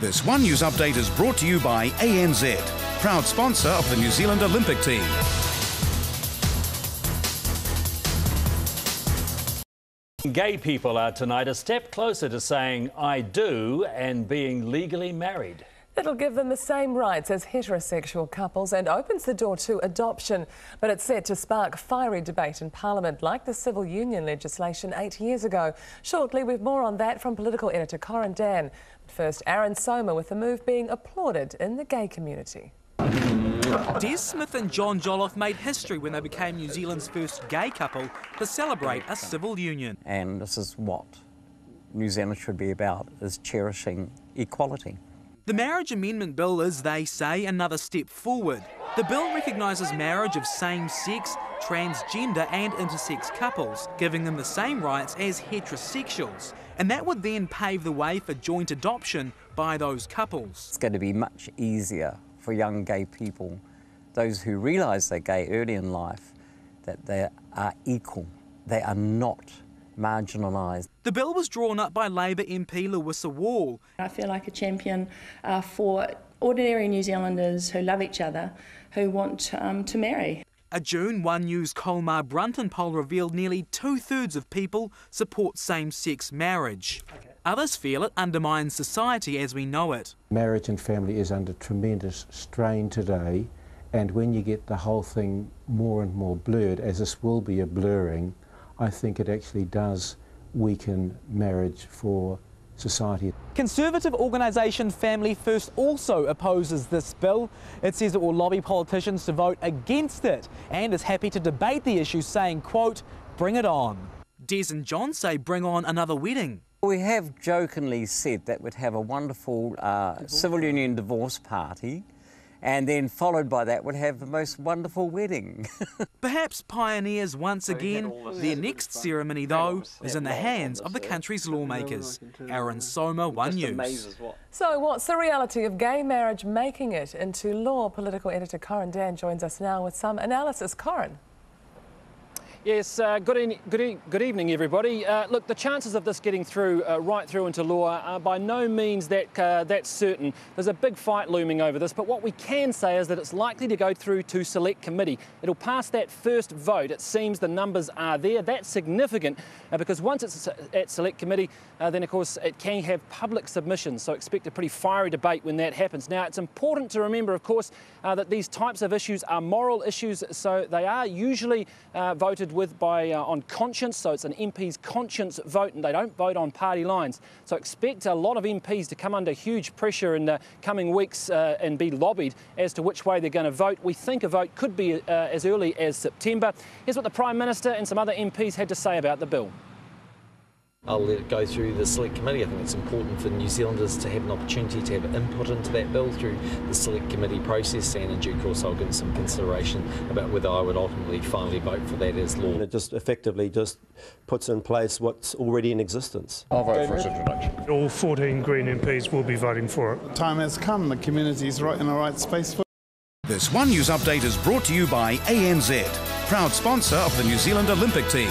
This One News update is brought to you by ANZ, proud sponsor of the New Zealand Olympic team. Gay people are tonight a step closer to saying I do and being legally married. It'll give them the same rights as heterosexual couples and opens the door to adoption. But it's set to spark fiery debate in Parliament like the civil union legislation 8 years ago. Shortly, we've more on that from political editor Corin Dann. But first, Aaron Soma with the move being applauded in the gay community. Des Smith and John Jolliffe made history when they became New Zealand's first gay couple to celebrate a civil union. And this is what New Zealand should be about, is cherishing equality. The Marriage Amendment Bill is, they say, another step forward. The bill recognises marriage of same-sex, transgender and intersex couples, giving them the same rights as heterosexuals. And that would then pave the way for joint adoption by those couples. It's going to be much easier for young gay people, those who realise they're gay early in life, that they are equal. They are not marginalised. The bill was drawn up by Labour MP Louisa Wall. I feel like a champion for ordinary New Zealanders who love each other, who want to marry. A June One News Colmar Brunton poll revealed nearly 2/3 of people support same-sex marriage. Others feel it undermines society as we know it. Marriage and family is under tremendous strain today, and when you get the whole thing more and more blurred, as this will be a blurring, I think it actually does weaken marriage for society. Conservative organisation Family First also opposes this bill. It says it will lobby politicians to vote against it and is happy to debate the issue, saying, quote, bring it on. Des and John say bring on another wedding. We have jokingly said that we'd have a wonderful civil union divorce party, and then followed by that would have the most wonderful wedding. Perhaps pioneers once again. Their next ceremony, though, is in the hands of the country's lawmakers. Aaron Soma, One News. So what's the reality of gay marriage making it into law? Political editor Corin Dann joins us now with some analysis. Corin. Yes, good evening, everybody. Look, the chances of this getting through right through into law are by no means that's certain. There's a big fight looming over this, but what we can say is that it's likely to go through to Select Committee. It'll pass that first vote. It seems the numbers are there. That's significant because once it's at Select Committee, then of course it can have public submissions, so expect a pretty fiery debate when that happens. Now, it's important to remember, of course, that these types of issues are moral issues, so they are usually voted with on conscience, so it's an MP's conscience vote and they don't vote on party lines. So expect a lot of MPs to come under huge pressure in the coming weeks and be lobbied as to which way they're going to vote. We think a vote could be as early as September. Here's what the Prime Minister and some other MPs had to say about the bill. I'll let it go through the Select Committee. I think it's important for New Zealanders to have an opportunity to have input into that bill through the Select Committee process, and in due course I'll give some consideration about whether I would ultimately finally vote for that as law. It just effectively puts in place what's already in existence. I'll vote for its introduction. All 14 Green MPs will be voting for it. The time has come, the community's right in the right space for it. This One News update is brought to you by ANZ, proud sponsor of the New Zealand Olympic team.